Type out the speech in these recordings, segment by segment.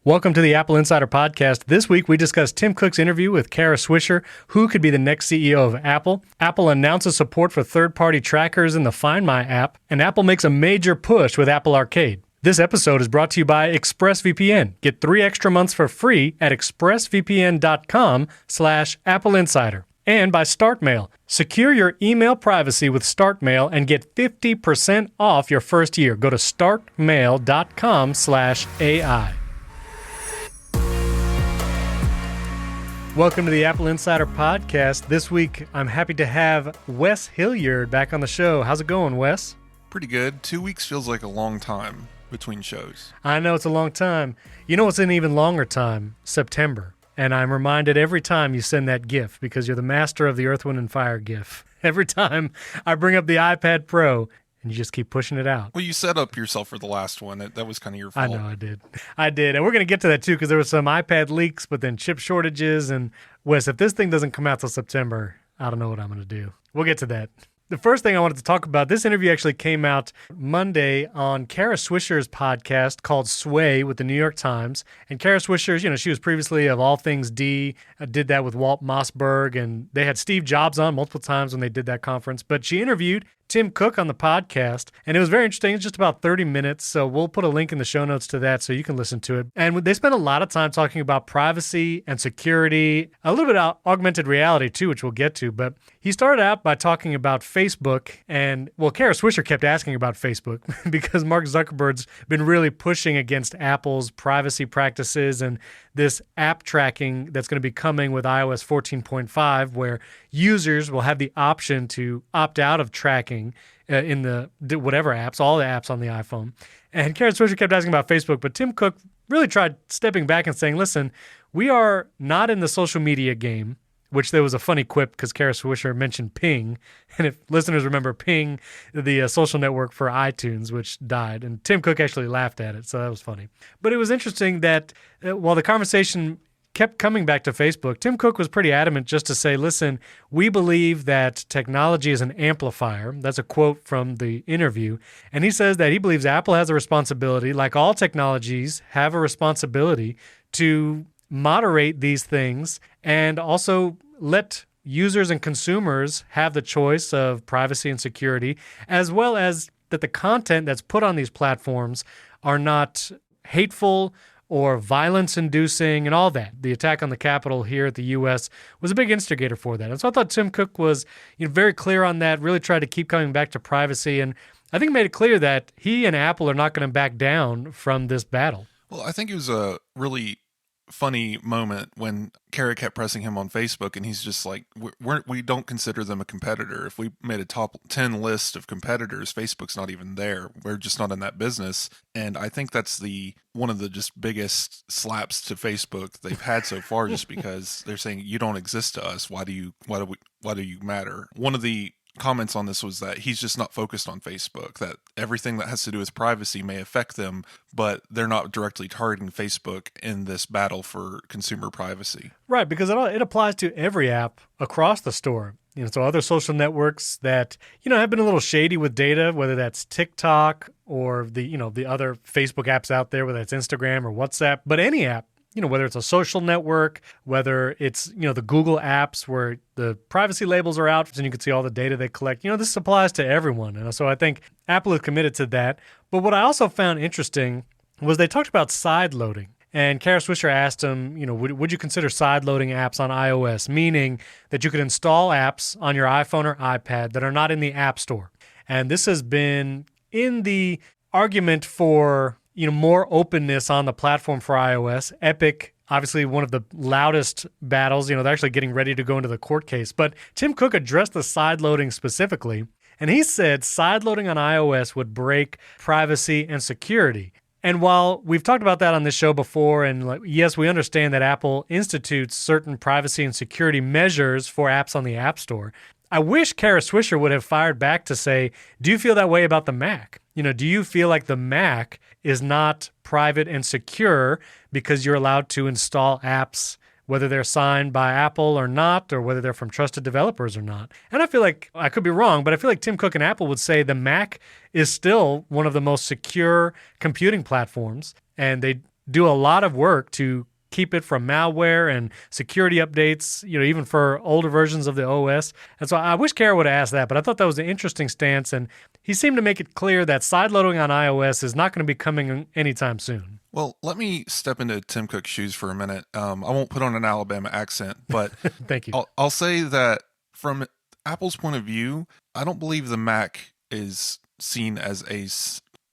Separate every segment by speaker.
Speaker 1: Welcome to the Apple Insider Podcast. This week, we discuss Tim Cook's interview with Kara Swisher, who could be the next CEO of Apple. Apple announces support for third-party trackers in the Find My app, and Apple makes a major push with Apple Arcade. This episode is brought to you by ExpressVPN. Get 3 extra months for free at expressvpn.com/AppleInsider. And by StartMail. Secure your email privacy with StartMail and get 50% off your first year. Go to startmail.com/AI. Welcome to the Apple Insider Podcast. This week, I'm happy to have Wes Hilliard back on the show. How's it going, Wes?
Speaker 2: Pretty good. 2 weeks feels like a long time between shows.
Speaker 1: I know it's a long time. You know what's an even longer time? September. And I'm reminded every time you send that GIF because you're the master of the Earth, Wind, and Fire GIF. Every time I bring up the iPad Pro, and you just keep pushing it out.
Speaker 2: Well, you set up yourself for the last one. That was kind of your fault.
Speaker 1: I know, I did. And we're going to get to that, too, because there were some iPad leaks, but then chip shortages. And, Wes, if this thing doesn't come out till September, I don't know what I'm going to do. We'll get to that. The first thing I wanted to talk about, this interview actually came out Monday on Kara Swisher's podcast called Sway with the New York Times. And Kara Swisher, she was previously of All Things D, did that with Walt Mossberg, and they had Steve Jobs on multiple times when they did that conference. But she interviewed Tim Cook on the podcast, and it was very interesting. It's just about 30 minutes, so we'll put a link in the show notes to that so you can listen to it. And they spent a lot of time talking about privacy and security, a little bit of augmented reality too, which we'll get to. But he started out by talking about Facebook, and, well, Kara Swisher kept asking about Facebook because Mark Zuckerberg's been really pushing against Apple's privacy practices and this app tracking that's going to be coming with iOS 14.5, where users will have the option to opt out of tracking in the whatever apps, all the apps on the iPhone. And Kara Swisher kept asking about Facebook, but Tim Cook really tried stepping back and saying, listen, we are not in the social media game, which there was a funny quip because Kara Swisher mentioned Ping. And if listeners remember Ping, the social network for iTunes, which died. And Tim Cook actually laughed at it, so that was funny. But it was interesting that while the conversation kept coming back to Facebook, Tim Cook was pretty adamant just to say, listen, we believe that technology is an amplifier. That's a quote from the interview. And he says that he believes Apple has a responsibility, like all technologies have a responsibility, to moderate these things and also let users and consumers have the choice of privacy and security, as well as that the content that's put on these platforms are not hateful or violence-inducing and all that. The attack on the Capitol here at the U.S. was a big instigator for that. And so I thought Tim Cook was very clear on that, really tried to keep coming back to privacy, and I think made it clear that he and Apple are not going to back down from this battle.
Speaker 2: Well, I think it was a really funny moment when Kara kept pressing him on Facebook, and he's just like, we don't consider them a competitor. If we made a top 10 list of competitors, Facebook's not even there. We're just not in that business. And I think that's one of the just biggest slaps to Facebook they've had so far, just because they're saying you don't exist to us. Why do you matter? One of the comments on this was that he's just not focused on Facebook, that everything that has to do with privacy may affect them, but they're not directly targeting Facebook in this battle for consumer privacy.
Speaker 1: Right, because it applies to every app across the store. So other social networks that, have been a little shady with data, whether that's TikTok or the other Facebook apps out there, whether it's Instagram or WhatsApp, but any app, whether it's a social network, whether it's, the Google apps where the privacy labels are out and you can see all the data they collect. This applies to everyone. And so I think Apple is committed to that. But what I also found interesting was they talked about side loading. And Kara Swisher asked him, would you consider side loading apps on iOS, meaning that you could install apps on your iPhone or iPad that are not in the App Store. And this has been in the argument for more openness on the platform for iOS. Epic, obviously one of the loudest battles. They're actually getting ready to go into the court case. But Tim Cook addressed the side loading specifically, and he said side loading on iOS would break privacy and security. And while we've talked about that on this show before, and yes, we understand that Apple institutes certain privacy and security measures for apps on the App Store, I wish Kara Swisher would have fired back to say, do you feel that way about the Mac? Do you feel like the Mac is not private and secure because you're allowed to install apps, whether they're signed by Apple or not, or whether they're from trusted developers or not? And I feel like, I could be wrong, but I feel like Tim Cook and Apple would say the Mac is still one of the most secure computing platforms, and they do a lot of work to keep it from malware and security updates, even for older versions of the OS. And so I wish Kara would have asked that, but I thought that was an interesting stance. And he seemed to make it clear that sideloading on iOS is not going to be coming anytime soon.
Speaker 2: Well, let me step into Tim Cook's shoes for a minute. I won't put on an Alabama accent, but
Speaker 1: Thank you.
Speaker 2: I'll say that from Apple's point of view, I don't believe the Mac is seen as a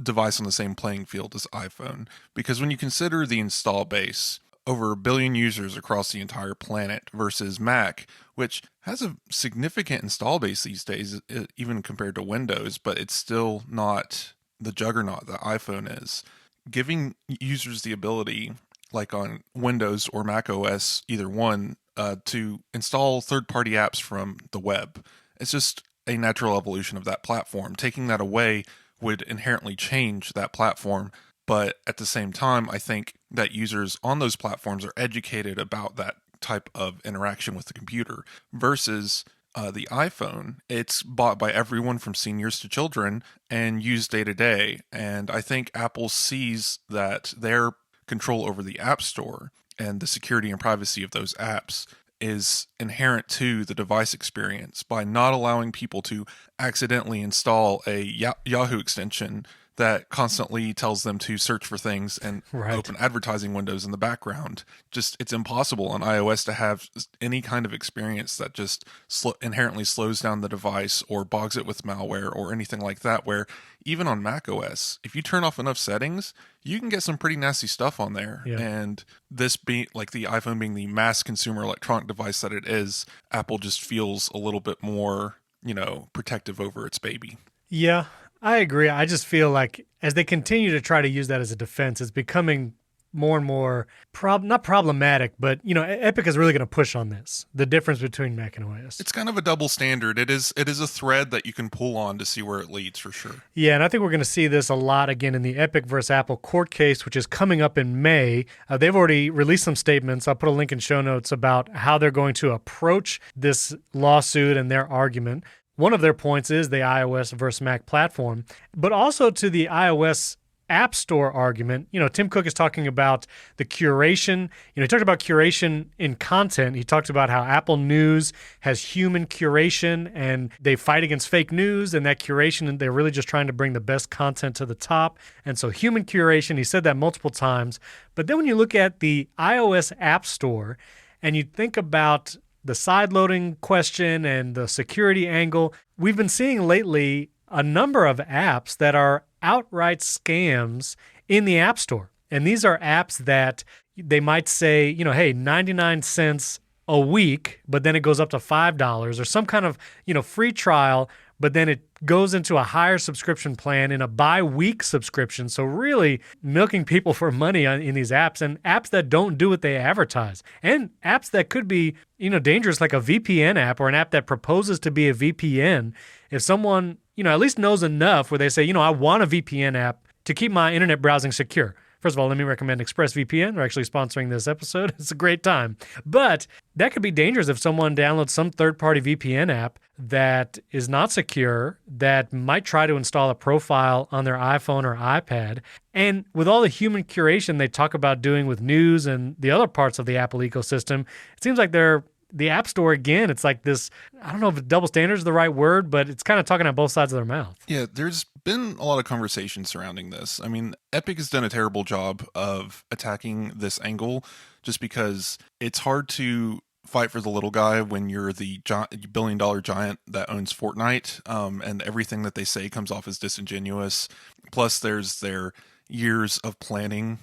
Speaker 2: device on the same playing field as iPhone, because when you consider the install base, over 1 billion users across the entire planet versus Mac, which has a significant install base these days, even compared to Windows, but it's still not the juggernaut that iPhone is. Giving users the ability, like on Windows or Mac OS, either one, to install third-party apps from the web. It's just a natural evolution of that platform. Taking that away would inherently change that platform. But at the same time, I think that users on those platforms are educated about that type of interaction with the computer versus the iPhone. It's bought by everyone from seniors to children and used day to day. And I think Apple sees that their control over the App Store and the security and privacy of those apps is inherent to the device experience by not allowing people to accidentally install a Yahoo extension that constantly tells them to search for things and open advertising windows in the background. Just, it's impossible on iOS to have any kind of experience that just inherently slows down the device or bogs it with malware or anything like that, where even on Mac OS, if you turn off enough settings, you can get some pretty nasty stuff on there.
Speaker 1: Yeah.
Speaker 2: And this being, like the iPhone being the mass consumer electronic device that it is, Apple just feels a little bit more, protective over its baby.
Speaker 1: Yeah, I agree. I just feel like as they continue to try to use that as a defense, it's becoming more and more not problematic, but Epic is really going to push on this. The difference between Mac and OS.
Speaker 2: It's kind of a double standard. It is a thread that you can pull on to see where it leads for sure.
Speaker 1: Yeah, and I think we're going to see this a lot again in the Epic versus Apple court case, which is coming up in May. They've already released some statements. I'll put a link in show notes about how they're going to approach this lawsuit and their argument. One of their points is the iOS versus Mac platform, but also to the iOS App Store argument. Tim Cook is talking about the curation. He talked about curation in content. He talked about how Apple News has human curation and they fight against fake news, and that curation, and they're really just trying to bring the best content to the top. And so human curation, he said that multiple times. But then when you look at the iOS App Store and you think about the sideloading question and the security angle, we've been seeing lately a number of apps that are outright scams in the App Store. And these are apps that they might say, hey, 99 cents a week, but then it goes up to $5 or some kind of, free trial, but then it goes into a higher subscription plan in a bi-week subscription. So really milking people for money in these apps, and apps that don't do what they advertise, and apps that could be, dangerous, like a VPN app or an app that proposes to be a VPN. If someone, at least knows enough where they say, I want a VPN app to keep my internet browsing secure. First of all, let me recommend ExpressVPN. They're actually sponsoring this episode. It's a great time. But that could be dangerous if someone downloads some third-party VPN app that is not secure, that might try to install a profile on their iPhone or iPad. And with all the human curation they talk about doing with news and the other parts of the Apple ecosystem, it seems like the App Store, again, it's like this, I don't know if double standard is the right word, but it's kind of talking on both sides of their mouth.
Speaker 2: Yeah, there's been a lot of conversation surrounding this. I mean, Epic has done a terrible job of attacking this angle just because it's hard to fight for the little guy when you're the billion-dollar giant that owns Fortnite, and everything that they say comes off as disingenuous. Plus, there's their years of planning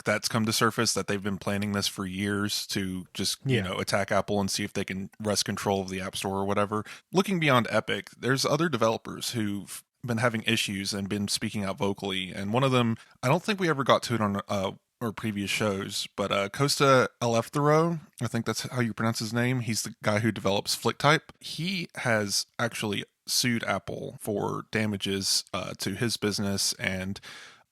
Speaker 2: that's come to surface, that they've been planning this for years to just, attack Apple and see if they can wrest control of the App Store or whatever. Looking beyond Epic, there's other developers who've been having issues and been speaking out vocally. And one of them, I don't think we ever got to it on our previous shows, but Costa Elefthero, I think that's how you pronounce his name. He's the guy who develops FlickType. He has actually sued Apple for damages to his business and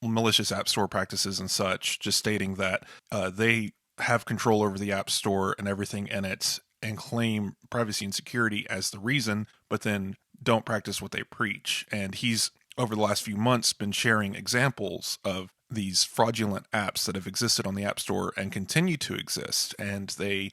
Speaker 2: malicious App Store practices and such, just stating that they have control over the App Store and everything in it and claim privacy and security as the reason, but then don't practice what they preach. And he's, over the last few months, been sharing examples of these fraudulent apps that have existed on the App Store and continue to exist, and they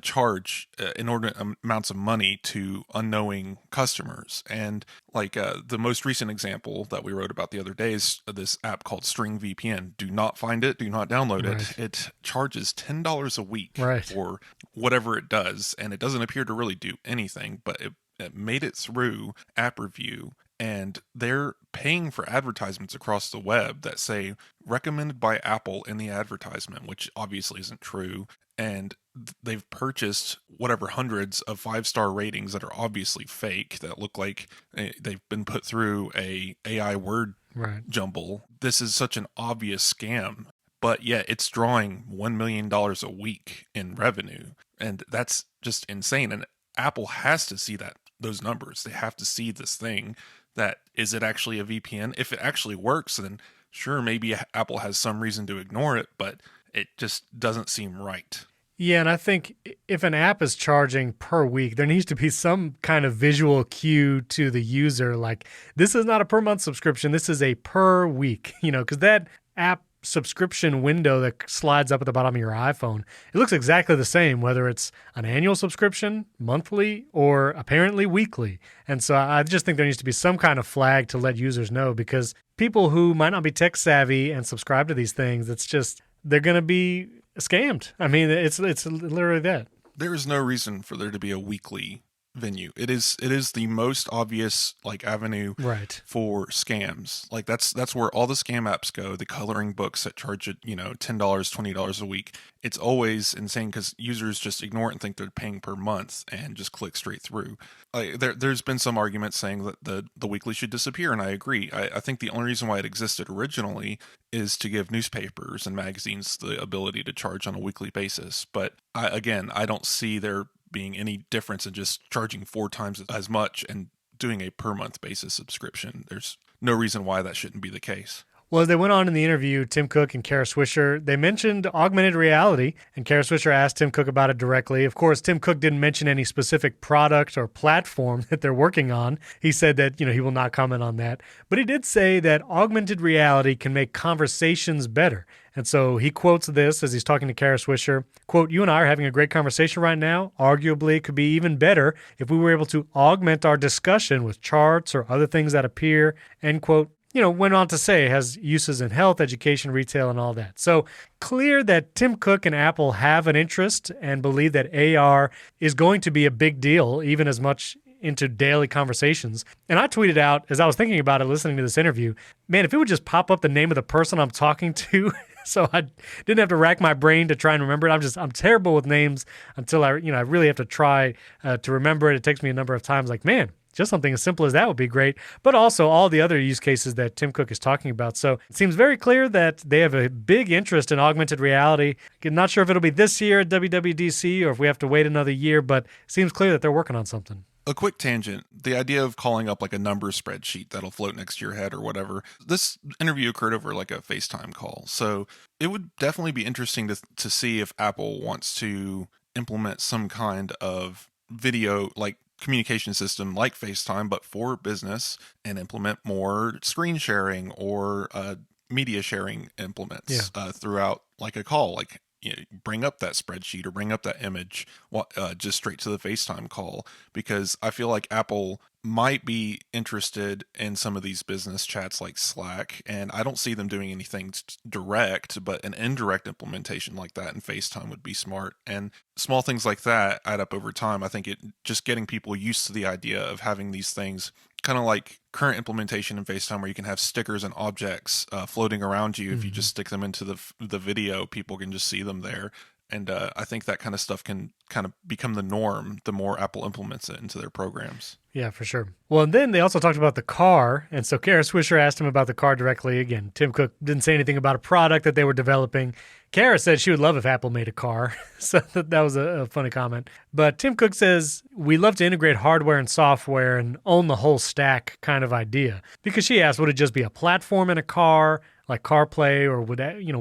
Speaker 2: charge inordinate amounts of money to unknowing customers. And like the most recent example that we wrote about the other day is this app called String VPN. Do not find it. Do not download it. It charges $10 a week for whatever it does, and it doesn't appear to really do anything, but it made it through app review, and they're paying for advertisements across the web that say recommended by Apple in the advertisement, which obviously isn't true. And they've purchased whatever hundreds of 5-star ratings that are obviously fake, that look like they've been put through a AI word jumble. This is such an obvious scam, but yet it's drawing $1 million a week in revenue. And that's just insane. And Apple has to see those numbers. They have to see this thing. That is it actually a VPN? If it actually works, then sure, maybe Apple has some reason to ignore it, but it just doesn't seem right.
Speaker 1: Yeah, and I think if an app is charging per week, there needs to be some kind of visual cue to the user, like this is not a per month subscription, this is a per week, because that app subscription window that slides up at the bottom of your iPhone, it looks exactly the same, whether it's an annual subscription, monthly, or apparently weekly. And so I just think there needs to be some kind of flag to let users know, because people who might not be tech savvy and subscribe to these things, they're going to be scammed. I mean, it's literally that.
Speaker 2: There is no reason for there to be a weekly venue. It is the most obvious avenue for scams. Like that's where all the scam apps go. The coloring books that charge $10, $20 a week. It's always insane because users just ignore it and think they're paying per month and just click straight through. There's been some arguments saying that the weekly should disappear, and I agree. I think the only reason why it existed originally is to give newspapers and magazines the ability to charge on a weekly basis. But I don't see there being any difference in just charging 4 times as much and doing a per month basis subscription. There's no reason why that shouldn't be the case.
Speaker 1: Well, as they went on in the interview, Tim Cook and Kara Swisher, they mentioned augmented reality, and Kara Swisher asked Tim Cook about it directly. Of course, Tim Cook didn't mention any specific product or platform that they're working on. He said that, he will not comment on that. But he did say that augmented reality can make conversations better. And so he quotes this as he's talking to Kara Swisher, quote, "You and I are having a great conversation right now. Arguably, it could be even better if we were able to augment our discussion with charts or other things that appear," end quote. Went on to say it has uses in health, education, retail, and all that. So clear that Tim Cook and Apple have an interest and believe that AR is going to be a big deal, even as much into daily conversations. And I tweeted out, as I was thinking about it, listening to this interview, man, if it would just pop up the name of the person I'm talking to, so I didn't have to rack my brain to try and remember it. I'm terrible with names until I really have to try to remember it. It takes me a number of times, like, man, just something as simple as that would be great, but also all the other use cases that Tim Cook is talking about. So it seems very clear that they have a big interest in augmented reality. I'm not sure if it'll be this year at WWDC or if we have to wait another year, but it seems clear that they're working on something.
Speaker 2: A quick tangent, the idea of calling up a number spreadsheet that'll float next to your head or whatever. This interview occurred over a FaceTime call. So it would definitely be interesting to see if Apple wants to implement some kind of video communication system like FaceTime, but for business, and implement more screen sharing or media sharing implements throughout a call. Bring up that spreadsheet or bring up that image just straight to the FaceTime call, because I feel like Apple might be interested in some of these business chats like Slack, and I don't see them doing anything direct, but an indirect implementation like that in FaceTime would be smart. And small things like that add up over time. I think just getting people used to the idea of having these things, kind of like current implementation in FaceTime where you can have stickers and objects floating around you. If you just stick them into the video, people can just see them there. And I think that kind of stuff can kind of become the norm the more Apple implements it into their programs.
Speaker 1: Yeah, for sure. Well, and then they also talked about the car. And so Kara Swisher asked him about the car directly. Again, Tim Cook didn't say anything about a product that they were developing. Kara said she would love if Apple made a car. So that was a funny comment. But Tim Cook says, "We love to integrate hardware and software and own the whole stack kind of idea." Because she asked, would it just be a platform in a car, like CarPlay, or would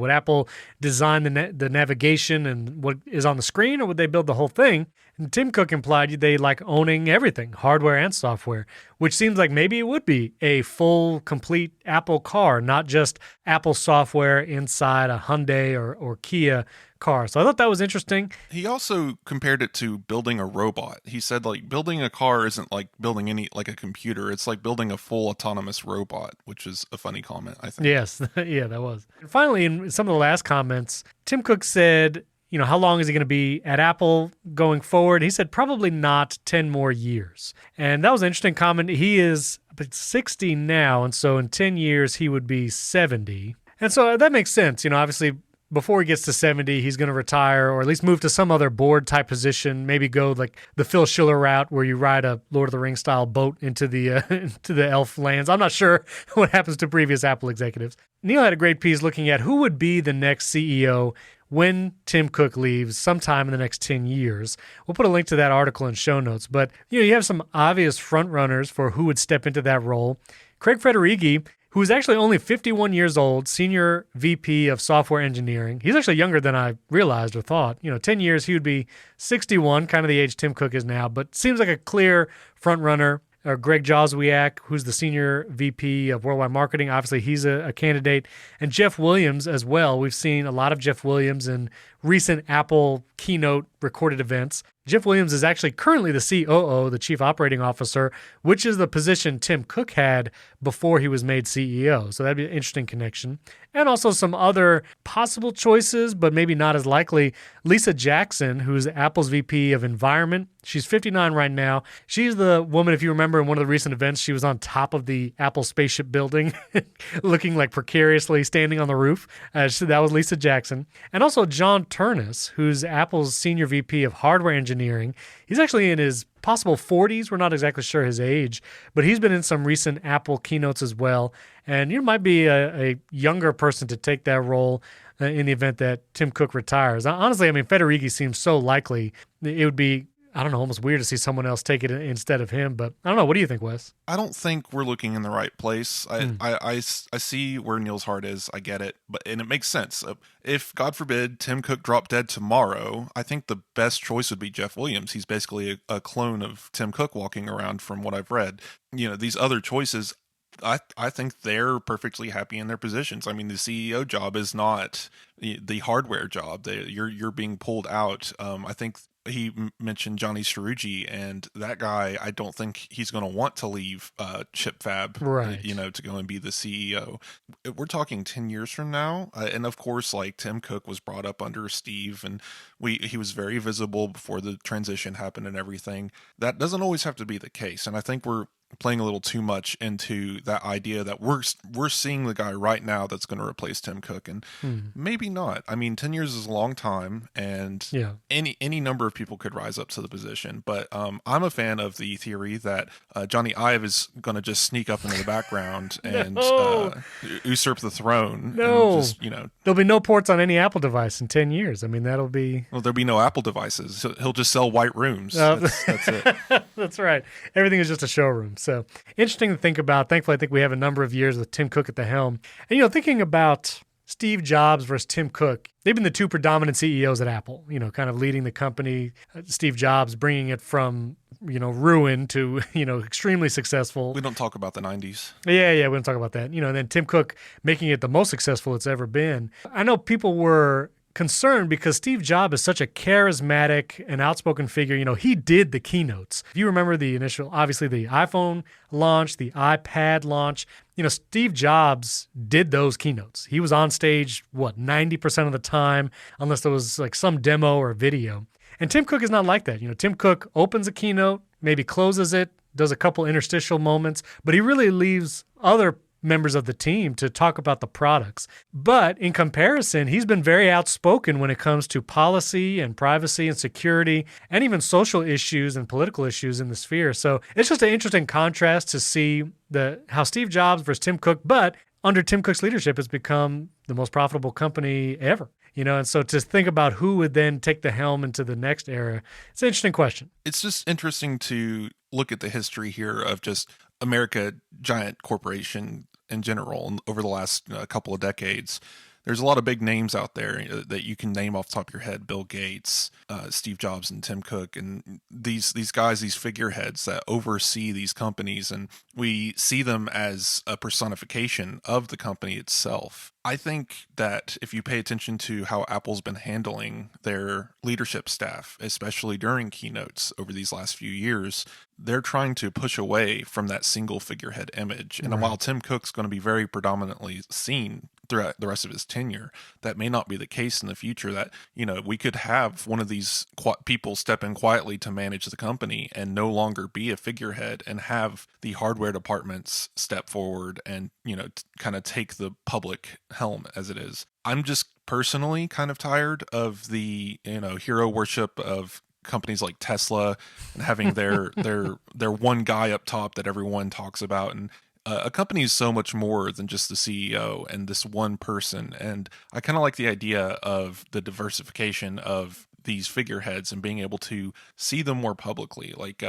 Speaker 1: Apple design the navigation and what is on the screen, or would they build the whole thing? And Tim Cook implied they like owning everything, hardware and software, which seems like maybe it would be a full, complete Apple car, not just Apple software inside a Hyundai or Kia car. So I thought that was interesting.
Speaker 2: He also compared it to building a robot. He said like building a car isn't like building like a computer. It's like building a full autonomous robot, which is a funny comment, I think.
Speaker 1: Yes, yeah, that was. And finally, in some of the last comments, Tim Cook said, how long is he going to be at Apple going forward? He said probably not 10 more years. And that was an interesting comment. He is 60 now, and so in 10 years, he would be 70. And so that makes sense. Obviously, before he gets to 70, he's going to retire or at least move to some other board type position, maybe go like the Phil Schiller route where you ride a Lord of the Rings style boat into the into the elf lands. I'm not sure what happens to previous Apple executives. Neil had a great piece looking at who would be the next CEO when Tim Cook leaves sometime in the next 10 years. We'll put a link to that article in show notes. But you have some obvious front runners for who would step into that role. Craig Federighi, who is actually only 51 years old, senior VP of software engineering. He's actually younger than I realized or thought. 10 years, he would be 61, kind of the age Tim Cook is now, but seems like a clear front runner. Greg Joswiak, who's the senior VP of worldwide marketing. Obviously, he's a candidate. And Jeff Williams as well. We've seen a lot of Jeff Williams in recent Apple keynote recorded events. Jeff Williams is actually currently the COO, the Chief Operating Officer, which is the position Tim Cook had before he was made CEO. So that'd be an interesting connection. And also some other possible choices, but maybe not as likely. Lisa Jackson, who's Apple's VP of Environment. She's 59 right now. She's the woman, if you remember, in one of the recent events, she was on top of the Apple spaceship building, looking like precariously standing on the roof. So that was Lisa Jackson. And also John Turnus, who's Apple's Senior VP of Hardware Engineering. He's actually in his possible 40s. We're not exactly sure his age, but he's been in some recent Apple keynotes as well. And you might be a younger person to take that role in the event that Tim Cook retires. Honestly, Federighi seems so likely. It would be, almost weird to see someone else take it instead of him. But I don't know. What do you think, Wes?
Speaker 2: I don't think we're looking in the right place. I see where Neil's heart is. I get it. And it makes sense. If, God forbid, Tim Cook dropped dead tomorrow, I think the best choice would be Jeff Williams. He's basically a clone of Tim Cook walking around from what I've read. These other choices, I think they're perfectly happy in their positions. The CEO job is not the hardware job. You're being pulled out. I think he mentioned Johnny Cerrugi, and that guy, I don't think he's going to want to leave Chip Fab,
Speaker 1: right?
Speaker 2: To go and be the CEO. We're talking 10 years from now, and of course, like Tim Cook was brought up under Steve, and he was very visible before the transition happened and everything. That doesn't always have to be the case, and I think we're playing a little too much into that idea that we're seeing the guy right now that's going to replace Tim Cook, and maybe not. 10 years is a long time, and any number of people could rise up to the position. But I'm a fan of the theory that Johnny Ive is going to just sneak up into the background and usurp the throne.
Speaker 1: No,
Speaker 2: and just,
Speaker 1: there'll be no ports on any Apple device in 10 years. That'll be...
Speaker 2: Well, there'll be no Apple devices. He'll just sell white rooms. That's it.
Speaker 1: That's right. Everything is just a showroom. So interesting to think about. Thankfully, I think we have a number of years with Tim Cook at the helm. And, thinking about Steve Jobs versus Tim Cook, they've been the two predominant CEOs at Apple, kind of leading the company. Steve Jobs bringing it from, ruin to, extremely successful.
Speaker 2: We don't talk about the 90s.
Speaker 1: Yeah, we don't talk about that. And then Tim Cook making it the most successful it's ever been. I know people were concerned because Steve Jobs is such a charismatic and outspoken figure. He did the keynotes. If you remember the initial, obviously the iPhone launch, the iPad launch, Steve Jobs did those keynotes. He was on stage, 90% of the time, unless there was like some demo or video. And Tim Cook is not like that. Tim Cook opens a keynote, maybe closes it, does a couple interstitial moments, but he really leaves other members of the team to talk about the products. But in comparison, he's been very outspoken when it comes to policy and privacy and security and even social issues and political issues in the sphere. So it's just an interesting contrast to see how Steve Jobs versus Tim Cook, but under Tim Cook's leadership, it's become the most profitable company ever. And so to think about who would then take the helm into the next era, it's an interesting question.
Speaker 2: It's just interesting to look at the history here of just America, giant corporation, in general over the last couple of decades. There's a lot of big names out there that you can name off the top of your head: Bill Gates, Steve Jobs, and Tim Cook, and these guys, these figureheads that oversee these companies, and we see them as a personification of the company itself. I think that if you pay attention to how Apple's been handling their leadership staff, especially during keynotes over these last few years, they're trying to push away from that single figurehead image. And while Tim Cook's going to be very predominantly seen throughout the rest of his tenure, that may not be the case in the future. That, we could have one of these people step in quietly to manage the company and no longer be a figurehead, and have the hardware departments step forward and, kind of take the public helm as it is. I'm just personally kind of tired of the, hero worship of companies like Tesla and having their one guy up top that everyone talks about. And a company is so much more than just the CEO and this one person. And I kind of like the idea of the diversification of these figureheads and being able to see them more publicly, like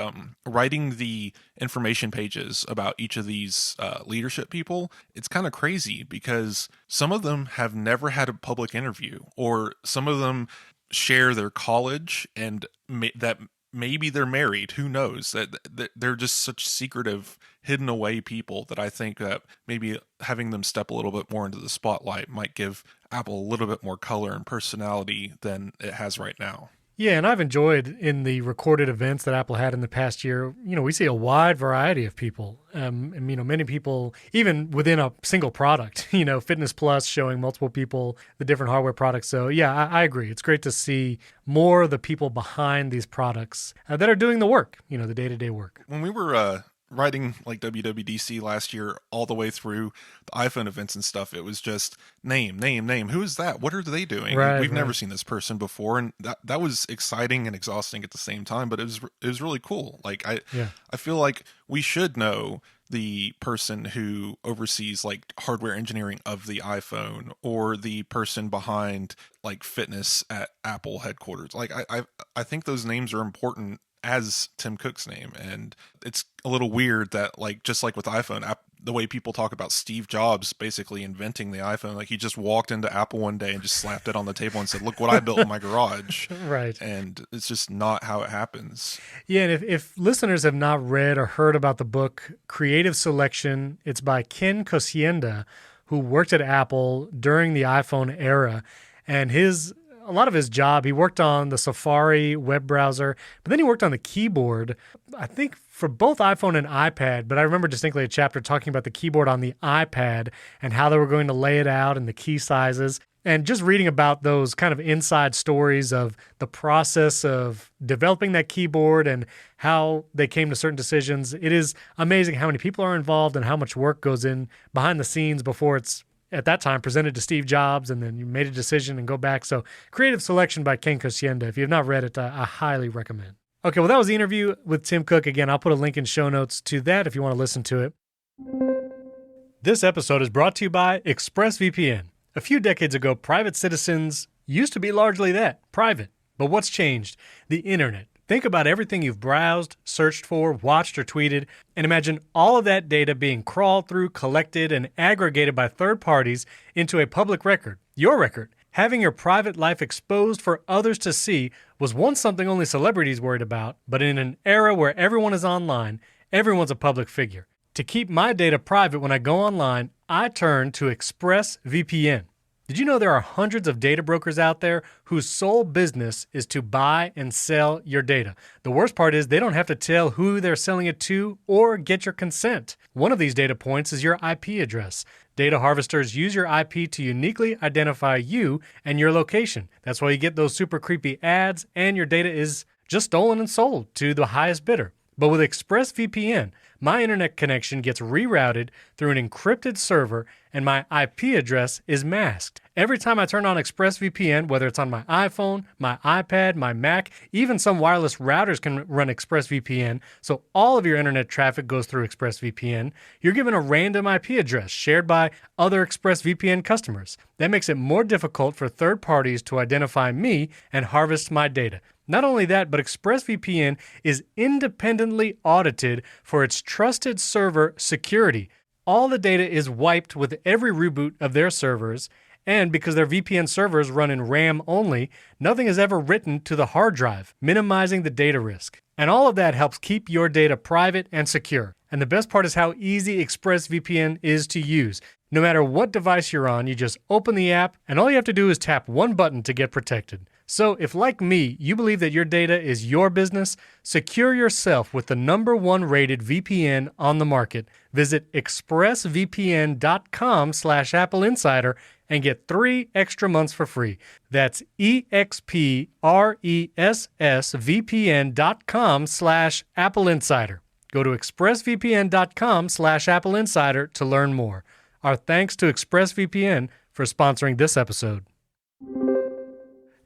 Speaker 2: writing the information pages about each of these leadership people. It's kind of crazy because some of them have never had a public interview, or some of them share their college, and that maybe they're married. Who knows? That they're just such secretive, hidden away people that I think that maybe having them step a little bit more into the spotlight might give Apple a little bit more color and personality than it has right now.
Speaker 1: Yeah, and I've enjoyed in the recorded events that Apple had in the past year, we see a wide variety of people. And, many people, even within a single product, Fitness Plus showing multiple people the different hardware products. So yeah, I agree. It's great to see more of the people behind these products that are doing the work, the day-to-day work.
Speaker 2: When we were writing like WWDC last year all the way through the iPhone events and stuff, it was just name. Who is that? What are they doing? We've never seen this person before. And that was exciting and exhausting at the same time, but it was really cool. Like I feel like we should know the person who oversees like hardware engineering of the iPhone, or the person behind like fitness at Apple headquarters. Like I think those names are important as Tim Cook's name. And it's a little weird that, like, just like with iPhone, the way people talk about Steve Jobs basically inventing the iPhone, like he just walked into Apple one day and just slapped it on the table and said, "Look what I built in my garage."
Speaker 1: Right.
Speaker 2: And it's just not how it happens.
Speaker 1: Yeah, and if listeners have not read or heard about the book Creative Selection, it's by Ken Kosienda, who worked at Apple during the iPhone era. And a lot of his job, he worked on the Safari web browser, but then he worked on the keyboard, I think for both iPhone and iPad. But I remember distinctly a chapter talking about the keyboard on the iPad and how they were going to lay it out and the key sizes. And just reading about those kind of inside stories of the process of developing that keyboard and how they came to certain decisions. It is amazing how many people are involved and how much work goes in behind the scenes before it's, at that time, presented to Steve Jobs, and then you made a decision and go back. So Creative Selection by Ken Kosienda. If you have not read it, I highly recommend. Okay, well, that was the interview with Tim Cook. Again, I'll put a link in show notes to that if you want to listen to it. This episode is brought to you by ExpressVPN. A few decades ago, private citizens used to be largely that, private. But what's changed? The internet. Think about everything you've browsed, searched for, watched, or tweeted, and imagine all of that data being crawled through, collected, and aggregated by third parties into a public record, your record. Having your private life exposed for others to see was once something only celebrities worried about, but in an era where everyone is online, everyone's a public figure. To keep my data private when I go online, I turn to ExpressVPN. Did you know there are hundreds of data brokers out there whose sole business is to buy and sell your data? The worst part is they don't have to tell who they're selling it to or get your consent. One of these data points is your IP address. Data harvesters use your IP to uniquely identify you and your location. That's why you get those super creepy ads and your data is just stolen and sold to the highest bidder. But with ExpressVPN, my internet connection gets rerouted through an encrypted server and my IP address is masked. Every time I turn on ExpressVPN, whether it's on my iPhone, my iPad, my Mac, even some wireless routers can run ExpressVPN, so all of your internet traffic goes through ExpressVPN. You're given a random IP address shared by other ExpressVPN customers. That makes it more difficult for third parties to identify me and harvest my data. Not only that, but ExpressVPN is independently audited for its trusted server security. all the data is wiped with every reboot of their servers, and because their VPN servers run in RAM only, nothing is ever written to the hard drive, minimizing the data risk. And all of that helps keep your data private and secure. And the best part is how easy ExpressVPN is to use. No matter what device you're on, you just open the app, and all you have to do is tap one button to get protected. So if, like me, you believe that your data is your business, secure yourself with the #1 rated VPN on the market. Visit expressvpn.com/AppleInsider and get 3 extra months for free. That's expressvpn.com/AppleInsider. Go to expressvpn.com/AppleInsider to learn more. Our thanks to ExpressVPN for sponsoring this episode.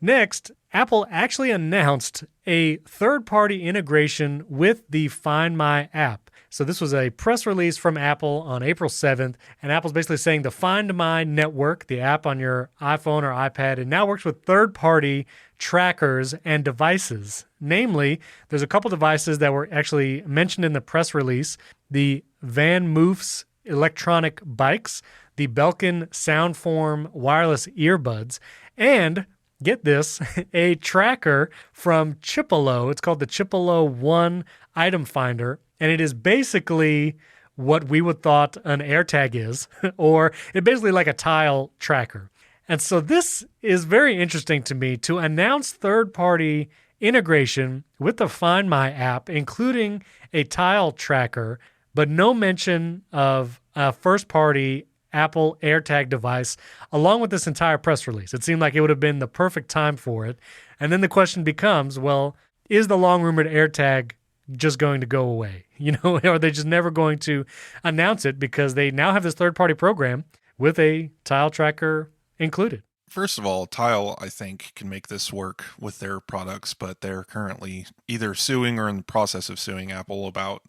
Speaker 1: Next, Apple actually announced a third-party integration with the Find My app. So this was a press release from Apple on April 7th, and Apple's basically saying the Find My network, the app on your iPhone or iPad, it now works with third-party trackers and devices. Namely, there's a couple devices that were actually mentioned in the press release, the Van Moof's electronic bikes, the Belkin Soundform wireless earbuds, and get this, a tracker from Chipolo. It's called the Chipolo One Item Finder, and it is basically what we would thought an AirTag is, or it's basically like a tile tracker. And so this is very interesting to me to announce third-party integration with the Find My app, including a tile tracker, but no mention of a first-party Apple AirTag device along with this entire press release. It seemed like it would have been the perfect time for it. And then the question becomes, well, is the long-rumored AirTag just going to go away? Are they just never going to announce it because they now have this third-party program with a tile tracker included?
Speaker 2: First of all, Tile, I think, can make this work with their products, but they're currently either suing or in the process of suing Apple about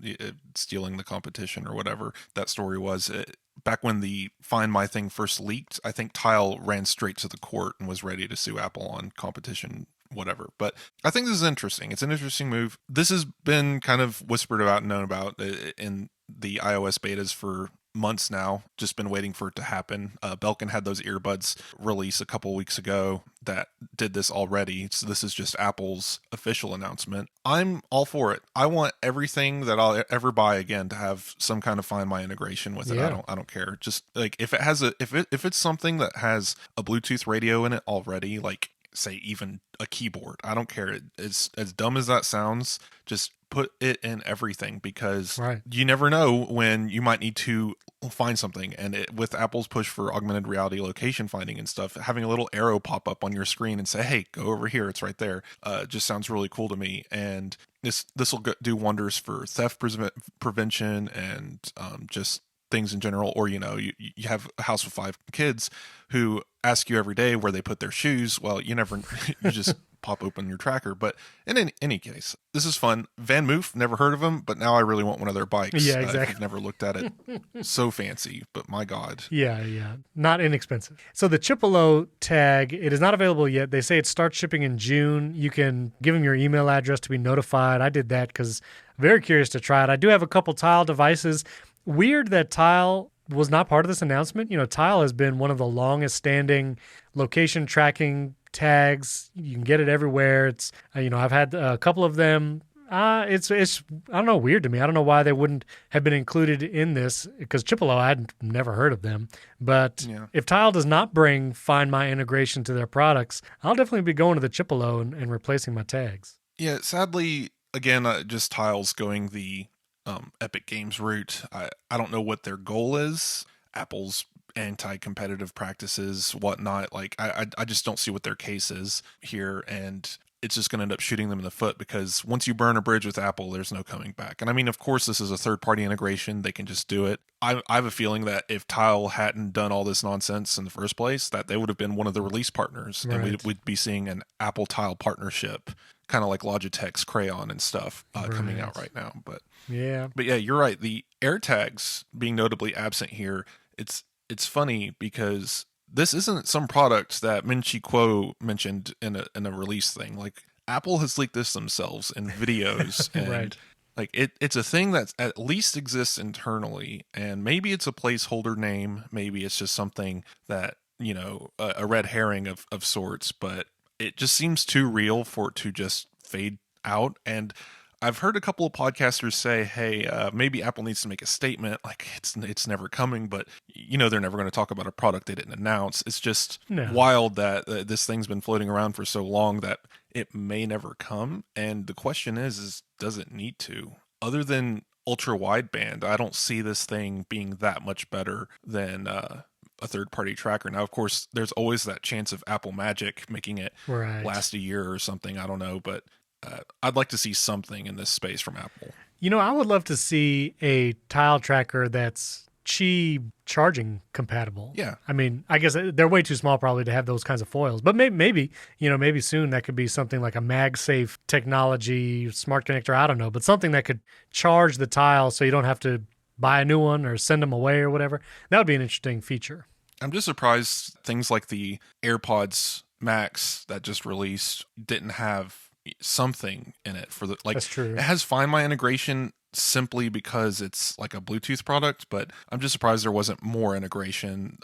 Speaker 2: stealing the competition or whatever that story was. Back when the Find My thing first leaked, I think Tile ran straight to the court and was ready to sue Apple on competition, whatever. But I think this is interesting. It's an interesting move. This has been kind of whispered about and known about in the iOS betas for months now, just been waiting for it to happen. Belkin had those earbuds release a couple weeks ago that did this already, so this is just Apple's official announcement. I'm all for it. I want everything that I'll ever buy again to have some kind of Find My integration with it.
Speaker 1: Yeah.
Speaker 2: I don't care. Just like if it has if it's something that has a Bluetooth radio in it already, like say even a keyboard, I don't care. It's as dumb as that sounds, just put it in everything, because you never know when you might need to find something. And with Apple's push for augmented reality location finding and stuff, having a little arrow pop up on your screen and say, hey, go over here, it's right there, just sounds really cool to me. And this will do wonders for theft prevention and just things in general. Or you have a house with 5 kids who ask you every day where they put their shoes. Well, you just pop open your tracker. But in any case, this is fun. Van Moof, never heard of them, but now I really want one of their bikes.
Speaker 1: Yeah, exactly.
Speaker 2: I've never looked at it. So fancy, but my God.
Speaker 1: Yeah. Not inexpensive. So the Chipolo tag, it is not available yet. They say it starts shipping in June. You can give them your email address to be notified. I did that because I'm very curious to try it. I do have a couple Tile devices. Weird that Tile was not part of this announcement. Tile has been one of the longest standing location tracking tags. You can get it everywhere. It's I've had a couple of them. It's I don't know, weird to me. I don't know why they wouldn't have been included in this, because Chipolo, I'd never heard of them. But if Tile does not bring Find My integration to their products, I'll definitely be going to the Chipolo and replacing my tags.
Speaker 2: Yeah, sadly, again, just Tile's going the Epic Games route. I don't know what their goal is. Apple's anti-competitive practices, whatnot. Like I just don't see what their case is here, and it's just going to end up shooting them in the foot, because once you burn a bridge with Apple, there's no coming back. And I mean, of course, this is a third-party integration. They can just do it. I have a feeling that if Tile hadn't done all this nonsense in the first place, that they would have been one of the release partners, and we'd be seeing an Apple Tile partnership, kind of like Logitech's Crayon and stuff coming out right now. But yeah, you're right. The AirTags being notably absent here, it's funny because this isn't some product that Min-Chi Kuo mentioned in a release thing. Like, Apple has leaked this themselves in videos. And Like it's a thing that at least exists internally, and maybe it's a placeholder name, maybe it's just something that, a red herring of sorts, but it just seems too real for it to just fade out. And I've heard a couple of podcasters say, "Hey, maybe Apple needs to make a statement, like it's never coming." But they're never going to talk about a product they didn't announce. It's just
Speaker 1: No.
Speaker 2: wild that this thing's been floating around for so long that it may never come. And the question is does it need to? Other than ultra wideband, I don't see this thing being that much better than a third-party tracker. Now, of course, there's always that chance of Apple Magic making it last a year or something. I don't know, but I'd like to see something in this space from Apple.
Speaker 1: I would love to see a tile tracker that's Qi charging compatible.
Speaker 2: Yeah.
Speaker 1: I mean, I guess they're way too small probably to have those kinds of foils, but maybe soon that could be something like a MagSafe technology, smart connector, I don't know, but something that could charge the tile so you don't have to buy a new one or send them away or whatever. That would be an interesting feature.
Speaker 2: I'm just surprised things like the AirPods Max that just released didn't have something in it for the
Speaker 1: That's true.
Speaker 2: It has Find My integration simply because it's like a Bluetooth product, but I'm just surprised there wasn't more integration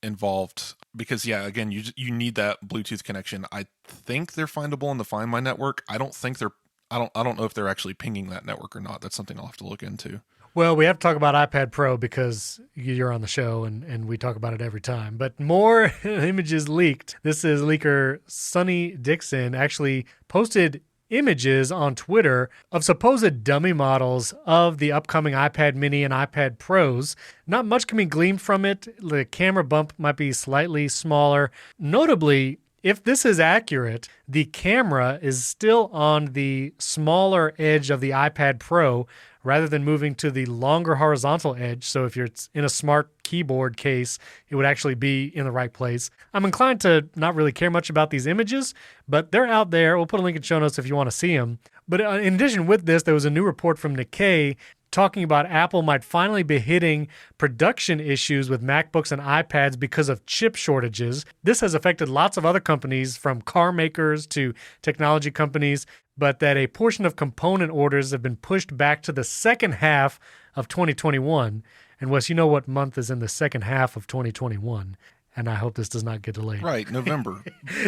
Speaker 2: involved because again, you need that Bluetooth connection. I think they're findable in the Find My network. I don't know if they're actually pinging that network or not. That's something I'll have to look into.
Speaker 1: Well, we have to talk about iPad Pro because you're on the show and we talk about it every time. But more images leaked. This is leaker Sonny Dixon actually posted images on Twitter of supposed dummy models of the upcoming iPad mini and iPad Pros. Not much can be gleaned from it. The camera bump might be slightly smaller. Notably, if this is accurate, the camera is still on the smaller edge of the iPad Pro rather than moving to the longer horizontal edge. So if you're in a smart keyboard case, it would actually be in the right place. I'm inclined to not really care much about these images, but they're out there. We'll put a link in show notes if you want to see them. But in addition with this, there was a new report from Nikkei talking about Apple might finally be hitting production issues with MacBooks and iPads because of chip shortages. This has affected lots of other companies, from car makers to technology companies, but that a portion of component orders have been pushed back to the second half of 2021. And Wes, you know what month is in the second half of 2021? And I hope this does not get delayed.
Speaker 2: Right, November.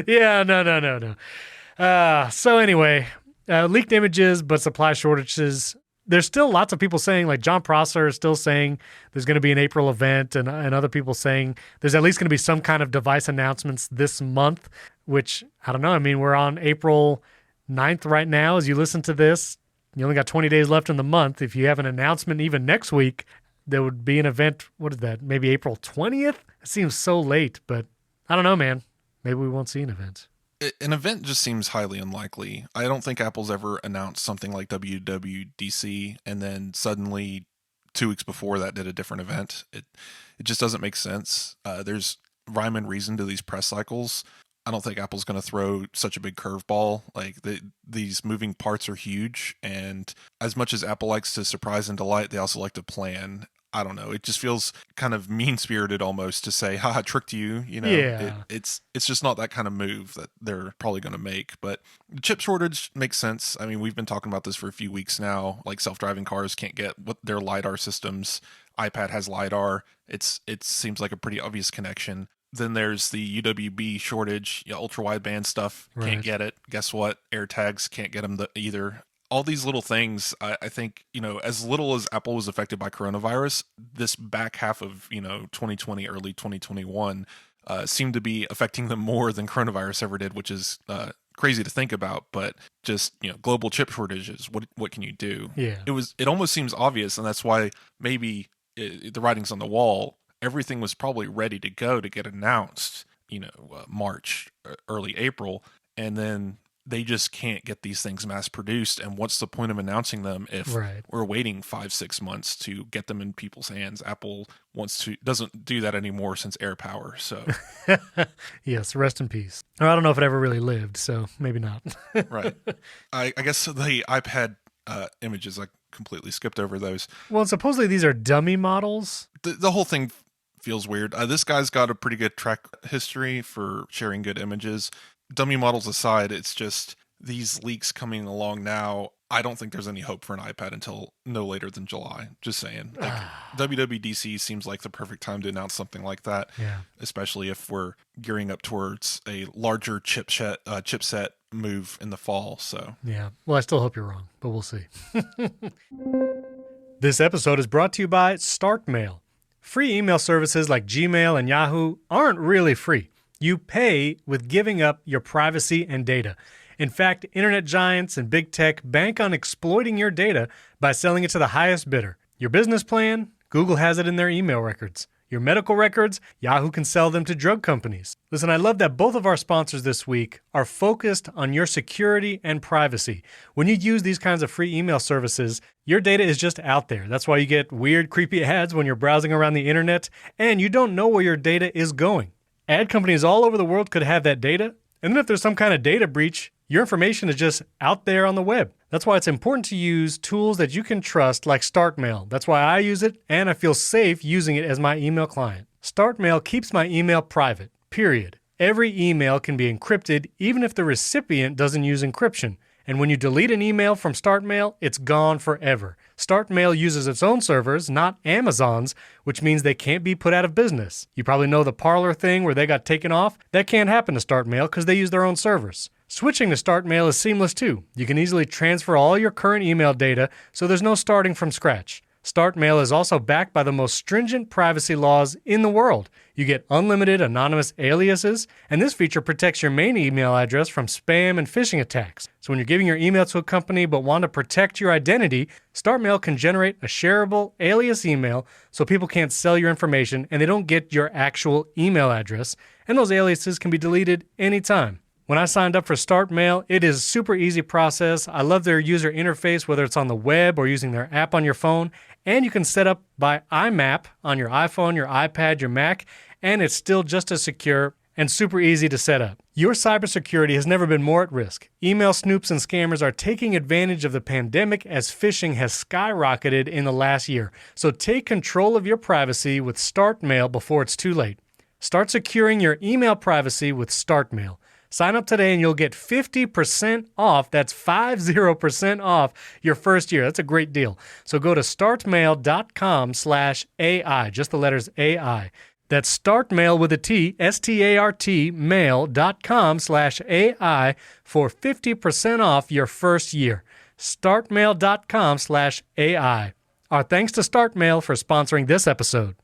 Speaker 1: Yeah, no. So anyway, leaked images, but supply shortages. There's still lots of people saying, like John Prosser is still saying there's going to be an April event, and other people saying there's at least going to be some kind of device announcements this month, which, I don't know. I mean, we're on April 9th right now. As you listen to this, you only got 20 days left in the month. If you have an announcement even next week, there would be an event. What is that? Maybe April 20th? It seems so late, but I don't know, man. Maybe we won't see an event.
Speaker 2: An event just seems highly unlikely. I don't think Apple's ever announced something like WWDC and then suddenly 2 weeks before that did a different event. It just doesn't make sense. There's rhyme and reason to these press cycles. I don't think Apple's going to throw such a big curveball. Like these moving parts are huge, and as much as Apple likes to surprise and delight, they also like to plan. I don't know. It just feels kind of mean-spirited almost to say, haha, tricked you.
Speaker 1: Yeah.
Speaker 2: It's just not that kind of move that they're probably going to make. But the chip shortage makes sense. I mean, we've been talking about this for a few weeks now. Like self-driving cars can't get their LiDAR systems. iPad has LiDAR. It seems like a pretty obvious connection. Then there's the UWB shortage. Ultra-wideband stuff, can't get it. Guess what? AirTags can't get them either. All these little things, I think, as little as Apple was affected by coronavirus, this back half of, 2020, early 2021, seemed to be affecting them more than coronavirus ever did, which is crazy to think about. But just, global chip shortages, what can you do?
Speaker 1: Yeah.
Speaker 2: It almost seems obvious, and that's why maybe the writing's on the wall. Everything was probably ready to go to get announced, March, early April, and then they just can't get these things mass produced. And what's the point of announcing them if we're waiting 5-6 months to get them in people's hands? Apple doesn't do that anymore since AirPower. So
Speaker 1: yes, rest in peace. Or I don't know if it ever really lived, so maybe not.
Speaker 2: Right. I guess the iPad images, I completely skipped over those.
Speaker 1: Well, supposedly these are dummy models.
Speaker 2: The whole thing feels weird. This guy's got a pretty good track history for sharing good images. Dummy models aside, it's just these leaks coming along now. I don't think there's any hope for an iPad until no later than July. Just saying. Like, WWDC seems like the perfect time to announce something like that,
Speaker 1: Yeah.
Speaker 2: especially if we're gearing up towards a larger chipset move in the fall. So
Speaker 1: Yeah. Well, I still hope you're wrong, but we'll see. This episode is brought to you by StartMail. Free email services like Gmail and Yahoo aren't really free. You pay with giving up your privacy and data. In fact, internet giants and big tech bank on exploiting your data by selling it to the highest bidder. Your business plan? Google has it in their email records. Your medical records? Yahoo can sell them to drug companies. Listen, I love that both of our sponsors this week are focused on your security and privacy. When you use these kinds of free email services, your data is just out there. That's why you get weird, creepy ads when you're browsing around the internet, and you don't know where your data is going. Ad companies all over the world could have that data, and then if there's some kind of data breach, your information is just out there on the web. That's why it's important to use tools that you can trust like StartMail. That's why I use it, and I feel safe using it as my email client. StartMail keeps my email private, period. Every email can be encrypted even if the recipient doesn't use encryption. And when you delete an email from StartMail, it's gone forever. StartMail uses its own servers, not Amazon's, which means they can't be put out of business. You probably know the Parler thing where they got taken off. That can't happen to StartMail because they use their own servers. Switching to StartMail is seamless too. You can easily transfer all your current email data, so there's no starting from scratch. StartMail is also backed by the most stringent privacy laws in the world. You get unlimited anonymous aliases, and this feature protects your main email address from spam and phishing attacks. So when you're giving your email to a company but want to protect your identity, StartMail can generate a shareable alias email so people can't sell your information and they don't get your actual email address, and those aliases can be deleted anytime. When I signed up for StartMail, it is a super easy process. I love their user interface, whether it's on the web or using their app on your phone. And you can set up by IMAP on your iPhone, your iPad, your Mac, and it's still just as secure and super easy to set up. Your cybersecurity has never been more at risk. Email snoops and scammers are taking advantage of the pandemic as phishing has skyrocketed in the last year. So take control of your privacy with StartMail before it's too late. Start securing your email privacy with StartMail. Sign up today and you'll get 50% off. That's 50% off your first year. That's a great deal. So go to startmail.com/AI, just the letters AI. That's startmail with a T, S-T-A-R-T, mail.com/AI for 50% off your first year. Startmail.com/AI. Our thanks to StartMail for sponsoring this episode.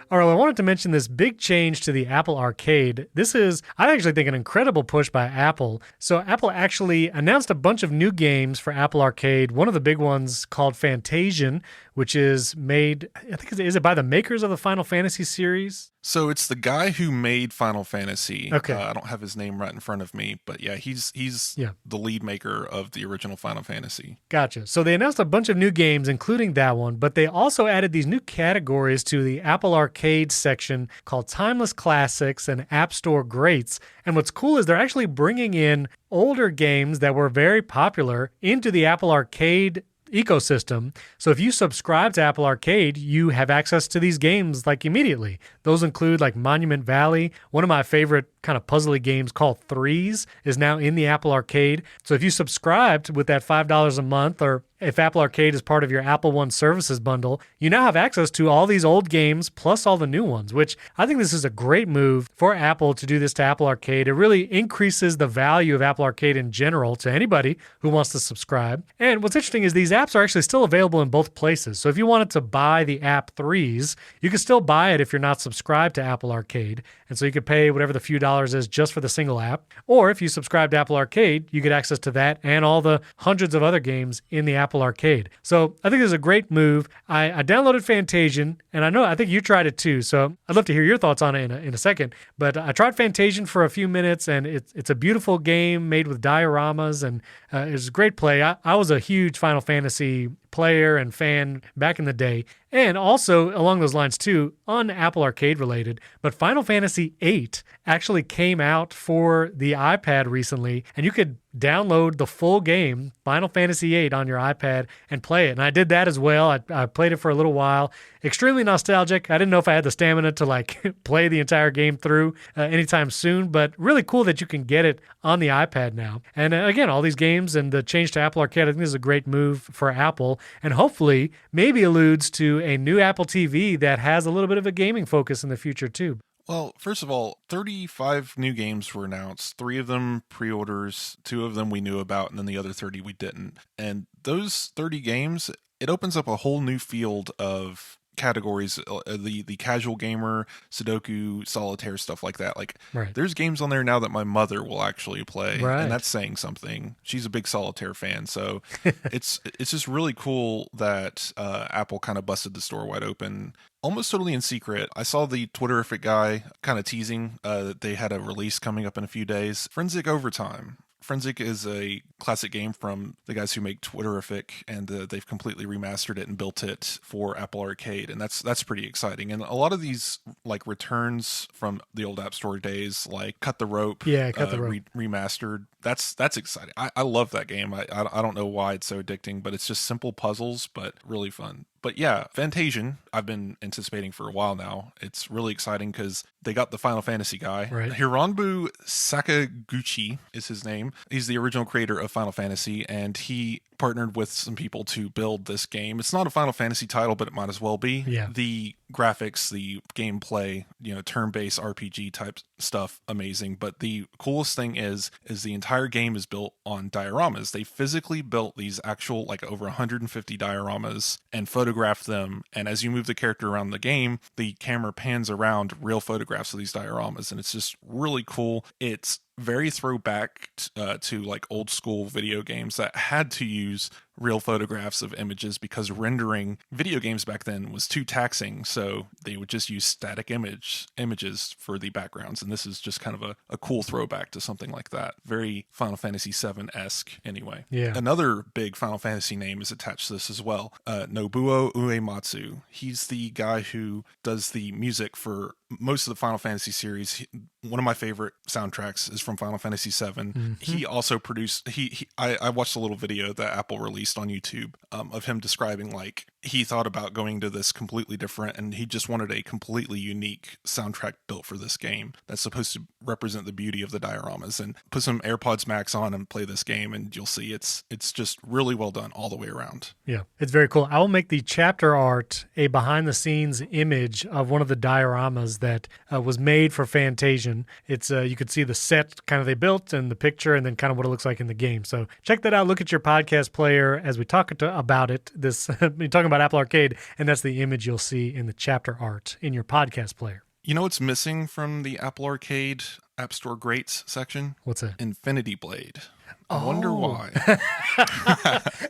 Speaker 1: All right, well, I wanted to mention this big change to the Apple Arcade. This is, I actually think, an incredible push by Apple. So Apple actually announced a bunch of new games for Apple Arcade. One of the big ones called Fantasian, which is made, I think, is it by the makers of the Final Fantasy series?
Speaker 2: So it's the guy who made Final Fantasy.
Speaker 1: Okay.
Speaker 2: I don't have his name right in front of me, but yeah, he's the lead maker of the original Final Fantasy.
Speaker 1: Gotcha. So they announced a bunch of new games, including that one, but they also added these new categories to the Apple Arcade section called Timeless Classics and App Store Greats. And what's cool is they're actually bringing in older games that were very popular into the Apple Arcade ecosystem. So if you subscribe to Apple Arcade, you have access to these games like immediately. Those include like Monument Valley. One of my favorite kind of puzzly games called Threes is now in the Apple Arcade. So if you subscribed with that $5 a month, or if Apple Arcade is part of your Apple One services bundle, you now have access to all these old games plus all the new ones, which I think this is a great move for Apple to do this to Apple Arcade. It really increases the value of Apple Arcade in general to anybody who wants to subscribe. And what's interesting is these apps are actually still available in both places. So if you wanted to buy the app Threes, you can still buy it if you're not subscribed to Apple Arcade. And so you could pay whatever the few dollars is just for the single app. Or if you subscribe to Apple Arcade, you get access to that and all the hundreds of other games in the Apple Arcade. So I think this is a great move. I downloaded Fantasian, and I think you tried it too. So I'd love to hear your thoughts on it in a second. But I tried Fantasian for a few minutes, and it's a beautiful game made with dioramas, and it was a great play. I was a huge Final Fantasy player and fan back in the day. And also along those lines too, Apple Arcade related, but Final Fantasy VIII actually came out for the iPad recently, and you could download the full game, Final Fantasy VIII, on your iPad and play it. And I did that as well. I played it for a little while. Extremely nostalgic. I didn't know if I had the stamina to like play the entire game through anytime soon, but really cool that you can get it on the iPad now. And again, all these games and the change to Apple Arcade, I think this is a great move for Apple, and hopefully maybe alludes to a new Apple TV that has a little bit of a gaming focus in the future too.
Speaker 2: Well, first of all, 35 new games were announced. 3 of them pre-orders, 2 of them we knew about, and then the other 30 we didn't. And those 30 games, it opens up a whole new field of categories, the casual gamer, Sudoku, solitaire, stuff like that. Like,
Speaker 1: Right.
Speaker 2: there's games on there now that my mother will actually play,
Speaker 1: Right.
Speaker 2: and that's saying something. She's a big solitaire fan, so it's just really cool that Apple kind of busted the store wide open, almost totally in secret. I saw the Twitterific guy kind of teasing that they had a release coming up in a few days. Forensic Overtime. Forensic is a classic game from the guys who make Twitterific, and they've completely remastered it and built it for Apple Arcade, and that's pretty exciting. And a lot of these like returns from the old App Store days, like Cut the Rope,
Speaker 1: Cut the Rope.
Speaker 2: remastered. That's exciting. I love that game. I don't know why it's so addicting, but it's just simple puzzles, but really fun. But yeah, Fantasian, I've been anticipating for a while now. It's really exciting because they got the Final Fantasy guy.
Speaker 1: Right.
Speaker 2: Hironobu Sakaguchi is his name. He's the original creator of Final Fantasy, and he partnered with some people to build this game. It's not a Final Fantasy title, but it might as well be.
Speaker 1: Yeah.
Speaker 2: The graphics, the gameplay, turn-based RPG type stuff, amazing. But the coolest thing is the entire game is built on dioramas. They physically built these actual, like, over 150 dioramas and photographed them. And as you move the character around the game, the camera pans around real photographs of these dioramas, and it's just really cool. It's very throwback to like old school video games that had to use real photographs of images because rendering video games back then was too taxing, so they would just use static images for the backgrounds, and this is just kind of a cool throwback to something like that. Very Final Fantasy VII-esque anyway.
Speaker 1: Yeah.
Speaker 2: Another big Final Fantasy name is attached to this as well. Nobuo Uematsu. He's the guy who does the music for most of the Final Fantasy series. One of my favorite soundtracks is from Final Fantasy VII. Mm-hmm. He also produced, I watched a little video that Apple released on YouTube of him describing, like, he thought about going to this completely different, and he just wanted a completely unique soundtrack built for this game that's supposed to represent the beauty of the dioramas. And put some AirPods Max on and play this game, and you'll see it's just really well done all the way around.
Speaker 1: Yeah, it's very cool. I will make the chapter art a behind-the-scenes image of one of the dioramas that was made for Fantasian. It's you could see the set kind of they built and the picture, and then kind of what it looks like in the game. So check that out. Look at your podcast player as we talk about it. This we're talking about Apple Arcade, and that's the image you'll see in the chapter art in your podcast player.
Speaker 2: You know what's missing from the Apple Arcade App Store Greats section?
Speaker 1: What's that?
Speaker 2: Infinity Blade. I wonder why.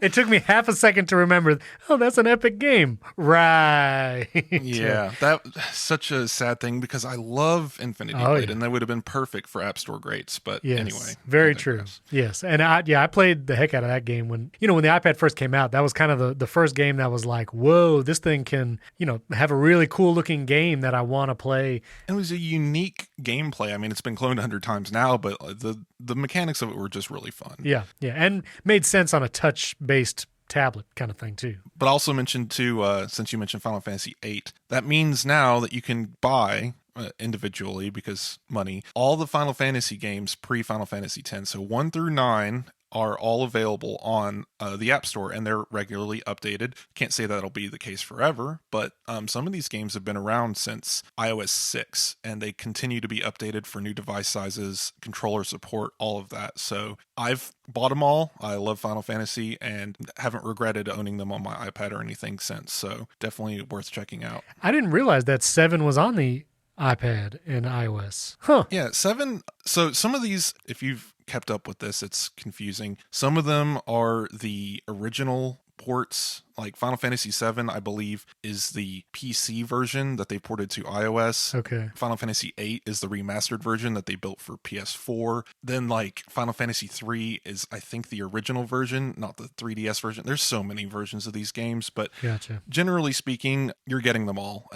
Speaker 1: It took me half a second to remember, oh, that's an epic game. Right.
Speaker 2: Yeah, that's such a sad thing because I love Infinity Blade, and that would have been perfect for App Store Greats. But anyway.
Speaker 1: Very true. Yes. And I played the heck out of that game when the iPad first came out. That was kind of the first game that was like, whoa, this thing can, have a really cool looking game that I want to play.
Speaker 2: It was a unique gameplay. I mean, it's been cloned 100 times now, but the mechanics of it were just really fun.
Speaker 1: Yeah, and made sense on a touch-based tablet kind of thing too.
Speaker 2: But also mentioned too, since you mentioned Final Fantasy VIII, that means now that you can buy individually, because money, all the Final Fantasy games pre-Final Fantasy X. So 1 through 9 are all available on the App Store, and they're regularly updated. Can't say that'll be the case forever, but some of these games have been around since iOS 6, and they continue to be updated for new device sizes, controller support, all of that. So I've bought them all. I love Final Fantasy and haven't regretted owning them on my iPad or anything since, so definitely worth checking out.
Speaker 1: I didn't realize that 7 was on the iPad and iOS. Huh.
Speaker 2: Yeah, 7. So some of these, if you've kept up with this, it's confusing. Some of them are the original ports, like Final Fantasy VII, I believe, is the PC version that they ported to iOS.
Speaker 1: Okay.
Speaker 2: Final Fantasy VIII is the remastered version that they built for PS4. Then, like, Final Fantasy III is, I think, the original version, not the 3DS version. There's so many versions of these games, but generally speaking, you're getting them all.